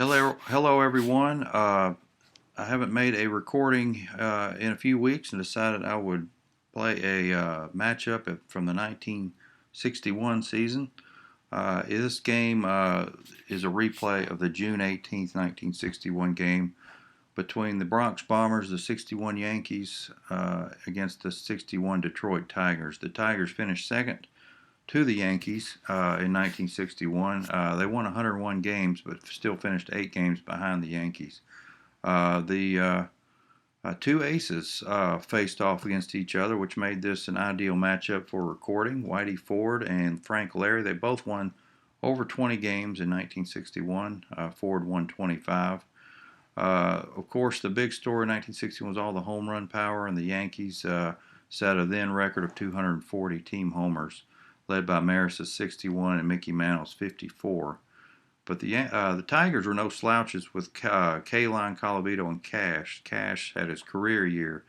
Hello everyone. I haven't made a recording in a few weeks and decided I would play a matchup from the 1961 season. This game is a replay of the June 18th, 1961 game between the Bronx Bombers, the 61 Yankees, against the 61 Detroit Tigers. The Tigers finished second to the Yankees in 1961. They won 101 games, but still finished 8 games behind the Yankees. The two aces faced off against each other, which made this an ideal matchup for recording. Whitey Ford and Frank Lary, they both won over 20 games in 1961. Ford won 25. Of course, the big story in 1961 was all the home run power, and the Yankees set a then record of 240 team homers, led by Maris' 61 and Mickey Mantle's 54. But the Tigers were no slouches with Kaline, Colavito, and Cash. Cash had his career year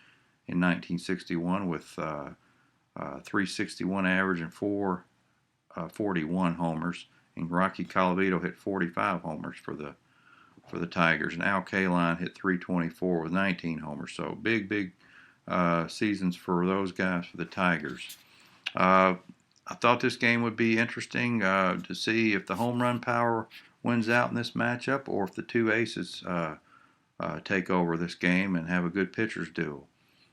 in 1961 with 361 average and 441 homers. And Rocky Colavito hit 45 homers for the Tigers. And Al Kaline hit 324 with 19 homers. So big seasons for those guys for the Tigers. I thought this game would be interesting to see if the home run power wins out in this matchup or if the two aces take over this game and have a good pitcher's duel.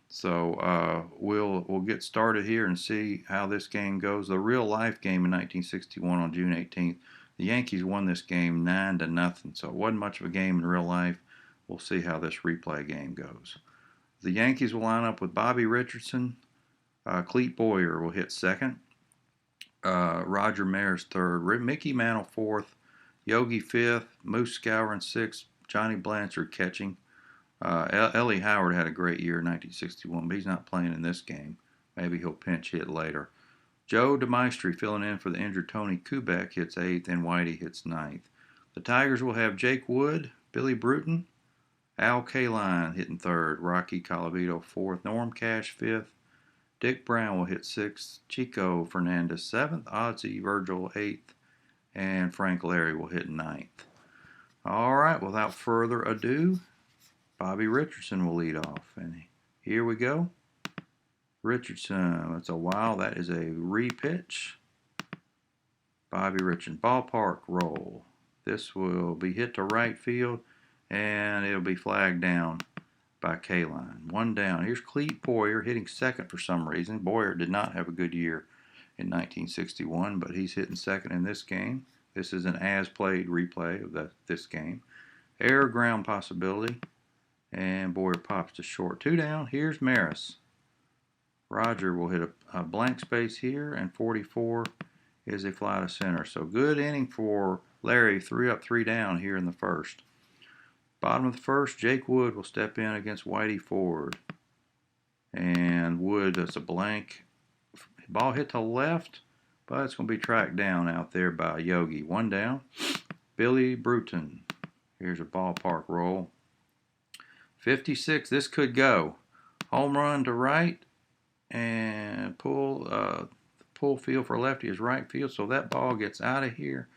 So we'll get started here and see how this game goes. The real life game in 1961 on June 18th, the Yankees won this game 9-0. So it wasn't much of a game in real life. We'll see how this replay game goes. The Yankees will line up with Bobby Richardson. Clete Boyer will hit second. Roger Maris third, Mickey Mantle fourth, Yogi fifth, Moose Scourin sixth, Johnny Blanchard catching. Ellie Howard had a great year in 1961, but he's not playing in this game. Maybe he'll pinch hit later. Joe DeMaestri filling in for the injured Tony Kubek hits eighth, and Whitey hits ninth. The Tigers will have Jake Wood, Billy Bruton, Al Kaline hitting third, Rocky Colavito fourth, Norm Cash fifth, Dick Brown will hit sixth, Chico Fernandez seventh, Ozzie Virgil eighth, and Frank Lary will hit ninth. All right, without further ado, Bobby Richardson will lead off. And here we go. Richardson, that's a wild, that is a repitch. Bobby Richardson, ballpark roll. This will be hit to right field, and it'll be flagged down by Kaline. One down. Here's Clete Boyer hitting second for some reason. Boyer did not have a good year in 1961, but he's hitting second in this game. This is an as-played replay of this game. Air ground possibility, and Boyer pops to short. Two down. Here's Maris. Roger will hit a blank space here, and 44 is a fly to center. So good inning for Lary. 3 up, 3 down here in the first. Bottom of the first, Jake Wood will step in against Whitey Ford. And Wood, that's a blank. Ball hit to left, but it's going to be tracked down out there by Yogi. One down. Billy Bruton. Here's a ballpark roll. 56, this could go. Home run to right, and pull field for lefty is right field, so that ball gets out of here.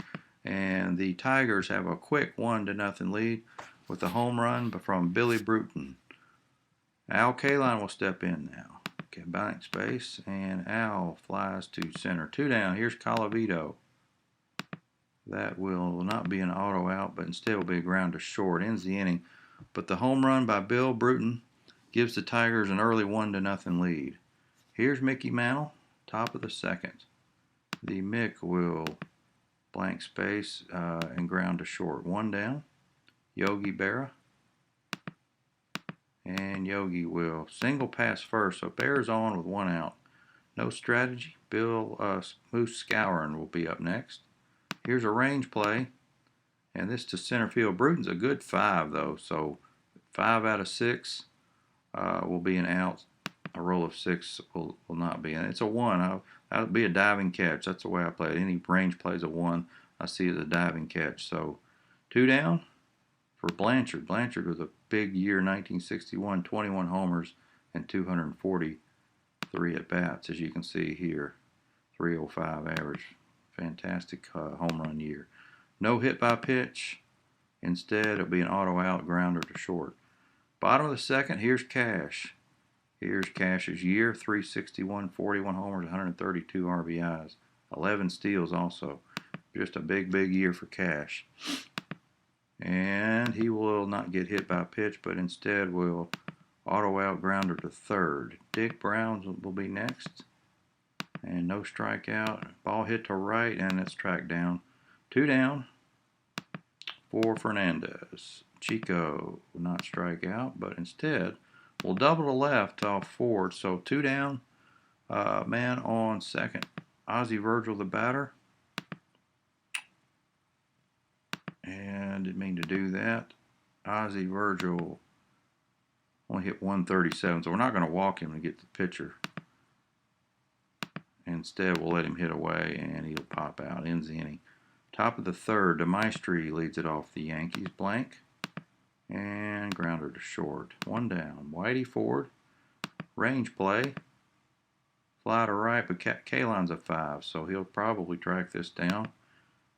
And the Tigers have a quick 1-0 lead with a home run from Billy Bruton. Al Kaline will step in now. Okay, blank space, and Al flies to center. Two down. Here's Colavito. That will not be an auto out, but instead will be a ground to short. Ends the inning. But the home run by Bill Bruton gives the Tigers an early 1-0 lead. Here's Mickey Mantle, top of the second. The Mick will blank space and ground to short. One down. Yogi Berra. And Yogi will single pass first. So Berra's on with one out. No strategy. Bill Moose Scourin will be up next. Here's a range play. And this to center field. Bruton's a good 5, though. So 5 out of 6 will be an out. A roll of 6 will not be. And it's a 1. That would be a diving catch. That's the way I play it. Any range plays a 1. I see it as a diving catch. So 2 down for Blanchard. Blanchard was a big year, 1961, 21 homers and 243 at-bats, as you can see here. 305 average. Fantastic home run year. No hit by pitch. Instead, it'll be an auto out, grounder to short. Bottom of the second, here's Cash. Here's Cash's year, 361, 41 homers, 132 RBIs, 11 steals also. Just a big, big year for Cash. And he will not get hit by a pitch, but instead will auto out, grounder to third. Dick Brown will be next. And no strikeout. Ball hit to right, and it's tracked down. 2 down for Fernandez. Chico will not strike out, but instead will double to left off forward. So 2 down. Man on second. Ozzie Virgil, the batter. And didn't mean to do that. Ozzie Virgil only hit 137, so we're not going to walk him to get the pitcher. Instead, we'll let him hit away, and he'll pop out. Ends the inning. Top of the third, DeMaestri leads it off the Yankees. Blank. And grounder to short. 1 down. Whitey forward. Range play. Fly to right, but Kaline's a 5, so he'll probably track this down.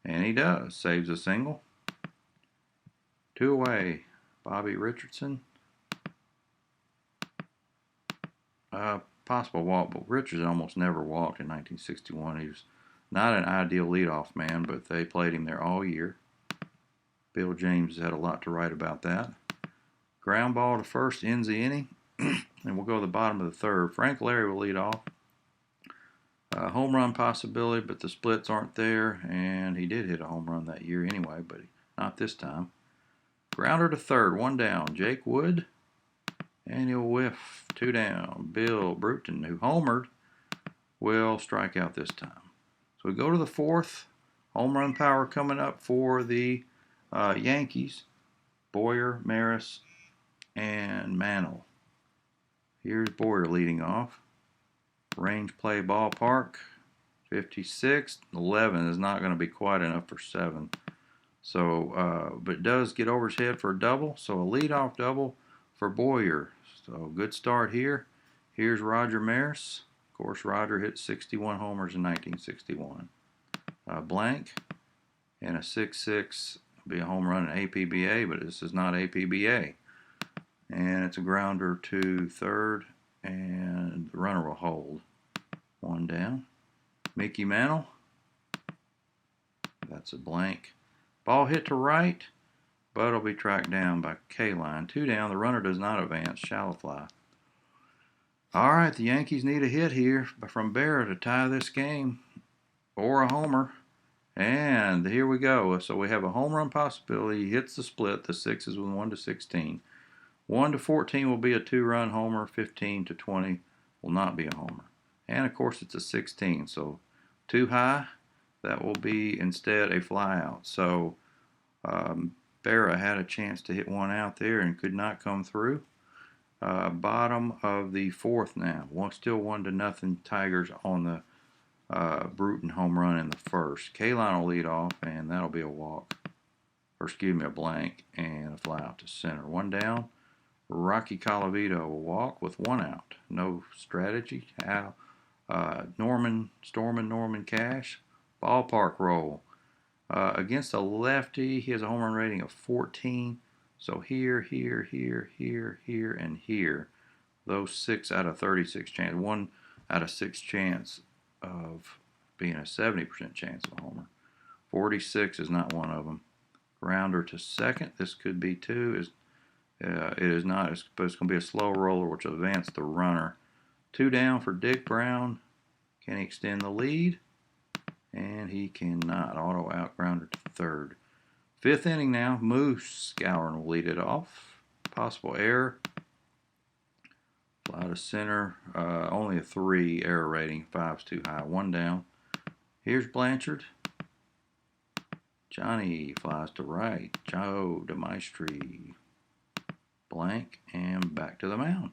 And he does. Saves a single. 2 away. Bobby Richardson. Possible walk, but Richardson almost never walked in 1961. He was not an ideal leadoff man, but they played him there all year. Bill James had a lot to write about that. Ground ball to first, ends the inning. And we'll go to the bottom of the third. Frank Lary will lead off. Home run possibility, but the splits aren't there. And he did hit a home run that year anyway, but not this time. Grounder to third, 1 down. Jake Wood. And he'll whiff. 2 down. Bill Bruton, who homered, will strike out this time. So we go to the fourth. Home run power coming up for the Yankees. Boyer, Maris, and Mantle. Here's Boyer leading off. Range play ballpark. 56. 11 is not going to be quite enough for 7. So, but it does get over his head for a double. So a leadoff double for Boyer. So good start here. Here's Roger Maris. Of course, Roger hit 61 homers in 1961. Blank and a 6-6 be a home run in APBA, but this is not APBA. And it's a grounder to third, and the runner will hold. 1 down. Mickey Mantle. That's a blank. Ball hit to right, but it'll be tracked down by Kaline. 2 down. The runner does not advance. Shallow fly. All right, the Yankees need a hit here from Berra to tie this game, or a homer. And here we go. So we have a home run possibility. He hits the split. The 6 is with 1 to 16. 1 to 14 will be a 2-run homer. 15 to 20 will not be a homer. And of course, it's a 16. So too high. That will be instead a fly out. So Berra had a chance to hit one out there and could not come through. Bottom of the fourth now. Still 1-0 Tigers on the Bruton home run in the first. Kaline will lead off, and that'll be a walk. Or excuse me, a blank and a fly out to center. 1 down. Rocky Colavito will walk with 1 out. No strategy. Norman Cash. Ballpark roll. Against a lefty, he has a home run rating of 14. So here, and here. Those 6 out of 36 chance. 1 out of 6 chance of being a 70% chance of a homer. 46 is not one of them. Grounder to second. This could be 2. It is not. It's going to be a slow roller, which will advance the runner. 2 down for Dick Brown. Can he extend the lead? And he cannot. Auto out, grounder to third. 5th inning now. Moose Scourin will lead it off. Possible error. Fly to center. Only a 3 error rating. 5's too high. 1 down. Here's Blanchard. Johnny flies to right. Joe DeMaestri. Blank. And back to the mound.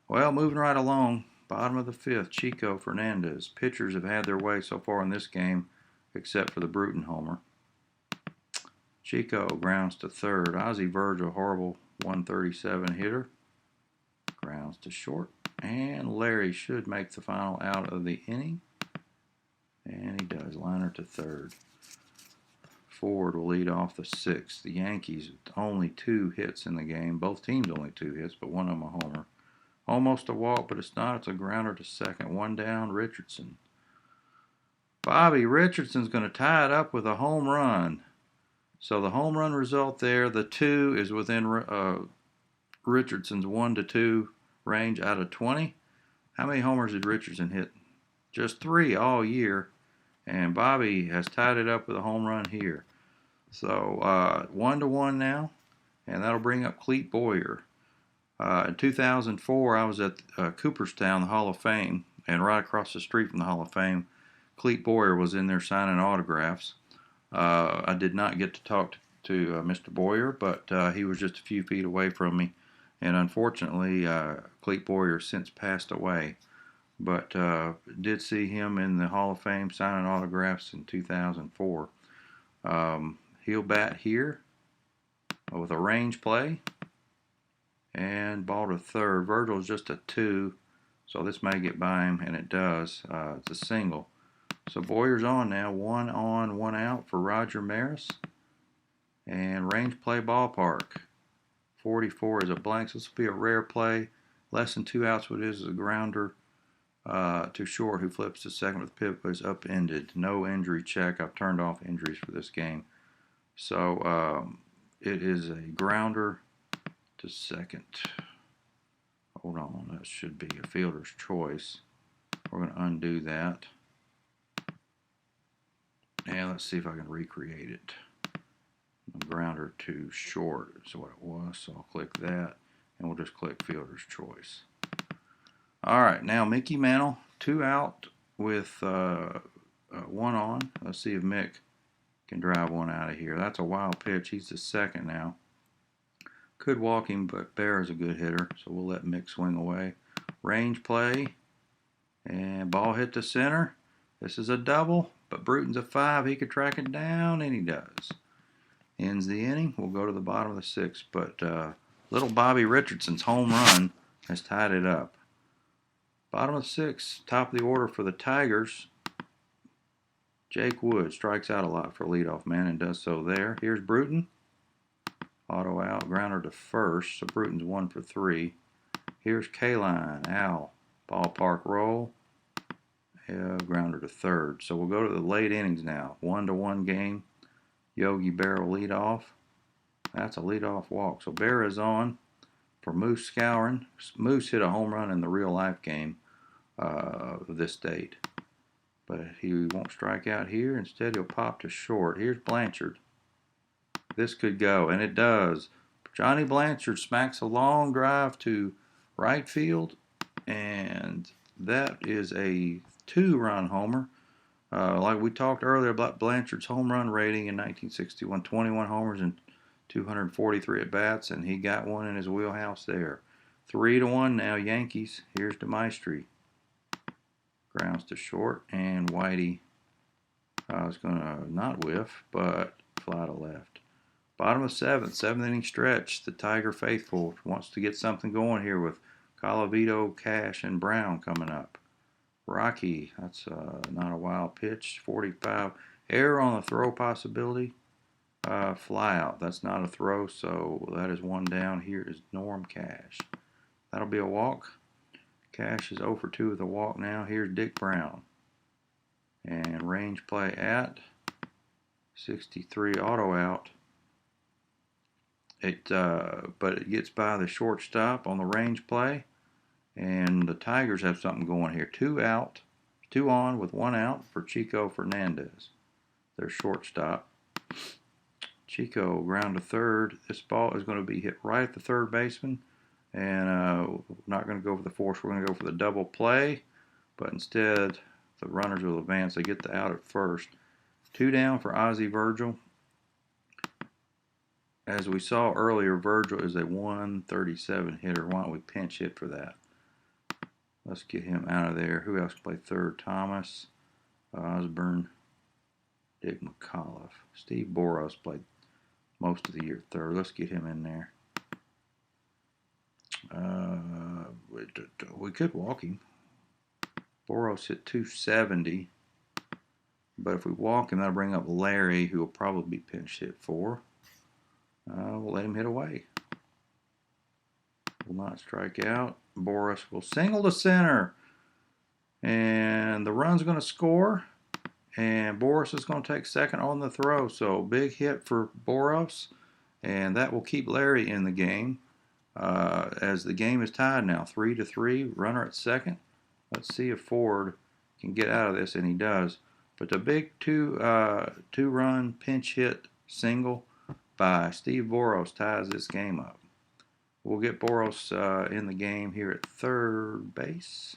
Well, moving right along. Bottom of the 5th, Chico Fernandez. Pitchers have had their way so far in this game, except for the Bruton homer. Chico grounds to third. Ozzie Virgil, horrible 137 hitter. Grounds to short. And Lary should make the final out of the inning. And he does. Liner to third. Ford will lead off the sixth. The Yankees, only 2 hits in the game. Both teams only 2 hits, but one of them a homer. Almost a walk, but it's not. It's a grounder to second. 1 down, Richardson. Bobby Richardson's going to tie it up with a home run. So the home run result there, the 2 is within Richardson's 1 to 2 range out of 20. How many homers did Richardson hit? Just 3 all year. And Bobby has tied it up with a home run here. So 1-1 now. And that'll bring up Clete Boyer. In 2004, I was at Cooperstown, the Hall of Fame. And right across the street from the Hall of Fame, Clete Boyer was in there signing autographs. I did not get to talk to Mr. Boyer, but he was just a few feet away from me. And unfortunately, Clete Boyer has since passed away. But did see him in the Hall of Fame signing autographs in 2004. He'll bat here with a range play. And ball to third. Virgil's just a 2, so this may get by him, and it does. It's a single. So Boyer's on now. 1 on, 1 out for Roger Maris. And range play ballpark. 44 is a blank, so this will be a rare play. Less than 2 outs, what it is a grounder to short, who flips to second with pivot, but is upended. No injury check. I've turned off injuries for this game. So it is a grounder to second. Hold on, that should be a fielder's choice. We're going to undo that. And let's see if I can recreate it. A grounder to short is what it was, so I'll click that, and we'll just click fielder's choice. All right, now Mickey Mantle, 2 out with 1 on. Let's see if Mick can drive one out of here. That's a wild pitch. He's the second now. Could walk him, but Bear is a good hitter, so we'll let Mick swing away. Range play, and ball hit to center. This is a double, but Bruton's a 5. He could track it down, and he does. Ends the inning. We'll go to the bottom of the 6th, but little Bobby Richardson's home run has tied it up. Bottom of the 6th, top of the order for the Tigers. Jake Wood strikes out a lot for a leadoff man and does so there. Here's Bruton. Auto out, grounder to first, so Bruton's 1 for 3. Here's Kaline, Al, ballpark roll, grounder to third. So we'll go to the late innings now. 1-1 game. Yogi Berra will lead off. That's a leadoff walk. So Berra is on for Moose Scourin. Moose hit a home run in the real life game of this date. But he won't strike out here. Instead, he'll pop to short. Here's Blanchard. This could go, and it does. Johnny Blanchard smacks a long drive to right field, and that is a 2-run homer. Like we talked earlier about Blanchard's home run rating in 1961, 21 homers and 243 at-bats, and he got one in his wheelhouse there. 3-1 now, Yankees. Here's DeMaestri. Grounds to short, and Whitey is going to not whiff, but fly to left. Bottom of 7th inning stretch. The Tiger faithful wants to get something going here with Colavito, Cash, and Brown coming up. Rocky, that's not a wild pitch. 45. Error on the throw possibility. Fly out. That's not a throw, so that is 1 down. Here is Norm Cash. That'll be a walk. Cash is 0 for 2 with a walk now. Here's Dick Brown. And range play at 63, auto out. But it gets by the shortstop on the range play. And the Tigers have something going here. 2 out, 2 on with 1 out for Chico Fernandez, their shortstop. Chico ground to third. This ball is going to be hit right at the third baseman. And we're not going to go for the force. We're going to go for the double play. But instead, the runners will advance. They get the out at first. 2 down for Ozzie Virgil. As we saw earlier, Virgil is a 137 hitter. Why don't we pinch hit for that? Let's get him out of there. Who else played third? Thomas, Osborne, Dick McAuliffe. Steve Boros played most of the year third. Let's get him in there. We could walk him. Boros hit 270. But if we walk him, that'll bring up Lary, who will probably be pinch hit for. We'll let him hit away. Will not strike out. Boris will single to center. And the run's going to score. And Boris is going to take second on the throw. So big hit for Boris. And that will keep Lary in the game. As the game is tied now, 3-3. Runner at second. Let's see if Ford can get out of this, and he does. But the big two-run pinch hit single by Steve Boros ties this game up. We'll get Boros in the game here at third base.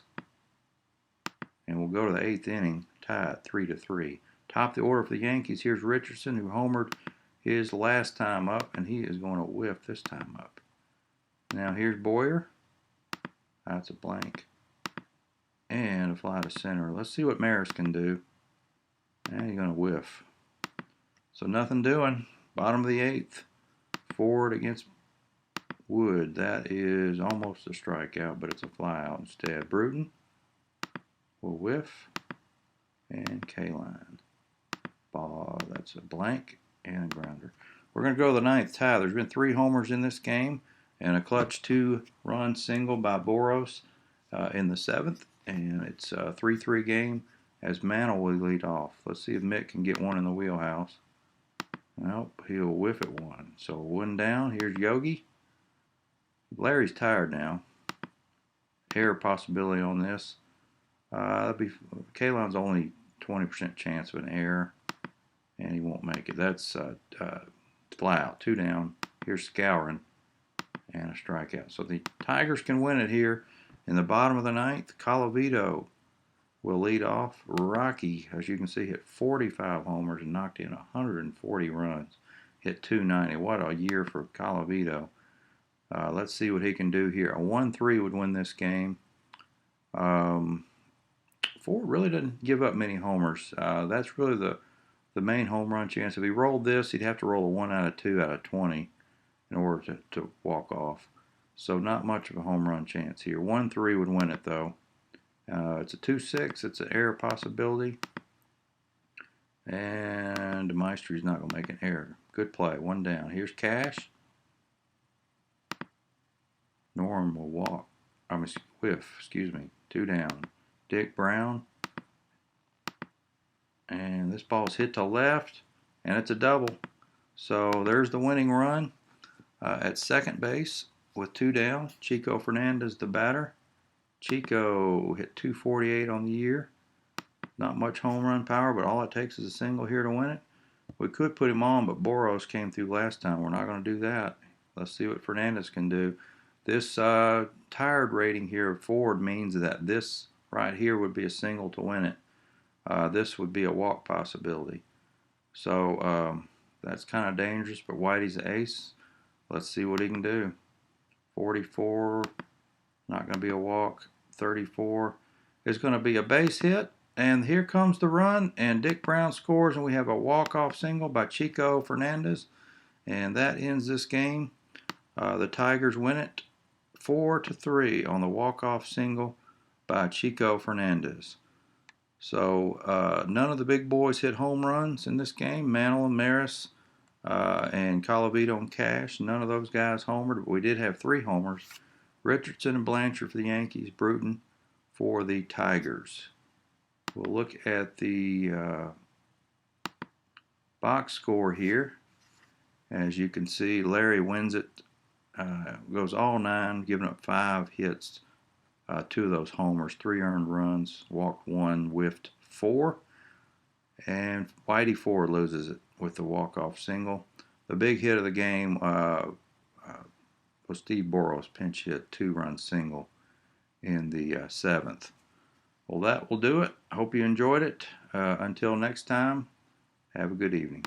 And we'll go to the 8th inning, tied 3-3. Top of the order for the Yankees. Here's Richardson, who homered his last time up, and he is going to whiff this time up. Now here's Boyer. That's a blank. And a fly to center. Let's see what Maris can do. And he's going to whiff. So nothing doing. Bottom of the 8th. Ford against Wood. That is almost a strikeout, but it's a fly out instead. Bruton will whiff. And Kaline. Ball. That's a blank and a grounder. We're going to go to the 9th tie. There's been 3 homers in this game and a clutch 2-run single by Boros in the 7th. And it's a 3-3 game as Mantle will lead off. Let's see if Mick can get one in the wheelhouse. Nope, he'll whiff at one. So 1 down. Here's Yogi. Lary's tired now. Error possibility on this. Kaline's only 20% chance of an error, and he won't make it. That's fly out. 2 down. Here's Scouring and a strikeout. So the Tigers can win it here. In the bottom of the 9th, Colavito will lead off. Rocky, as you can see, hit 45 homers and knocked in 140 runs. Hit 290. What a year for Colavito. Let's see what he can do here. A 1-3 would win this game. Ford really doesn't give up many homers. That's really the main home run chance. If he rolled this, he'd have to roll a 1 out of 2 out of 20 in order to walk off. So not much of a home run chance here. 1-3 would win it, though. It's a 2-6. It's an error possibility. And Maestry's not going to make an error. Good play. 1 down. Here's Cash. Norm will walk. Whiff. Excuse me. 2 down. Dick Brown. And this ball's hit to left. And it's a double. So there's the winning run at second base. With 2 down, Chico Fernandez, the batter. Chico hit 248 on the year. Not much home run power, but all it takes is a single here to win it. We could put him on, but Boros came through last time. We're not going to do that. Let's see what Fernandez can do. This tired rating here of Ford means that this right here would be a single to win it. This would be a walk possibility. So that's kind of dangerous, but Whitey's the ace. Let's see what he can do. 44, not going to be a walk. 34 is going to be a base hit. And here comes the run, and Dick Brown scores, and we have a walk-off single by Chico Fernandez. And that ends this game. The Tigers win it 4-3 on the walk-off single by Chico Fernandez. So none of the big boys hit home runs in this game. Mantle and Maris and Colavito and Cash, none of those guys homered, but we did have 3 homers. Richardson and Blanchard for the Yankees, Bruton for the Tigers. We'll look at the box score here. As you can see, Lary wins it, goes all 9, giving up 5 hits, 2 of those homers, 3 earned runs, walked 1, whiffed 4. And Whitey Ford loses it with the walk-off single. The big hit of the game was Steve Boros' pinch hit 2-run single in the 7th. Well, that will do it. I hope you enjoyed it. Until next time, have a good evening.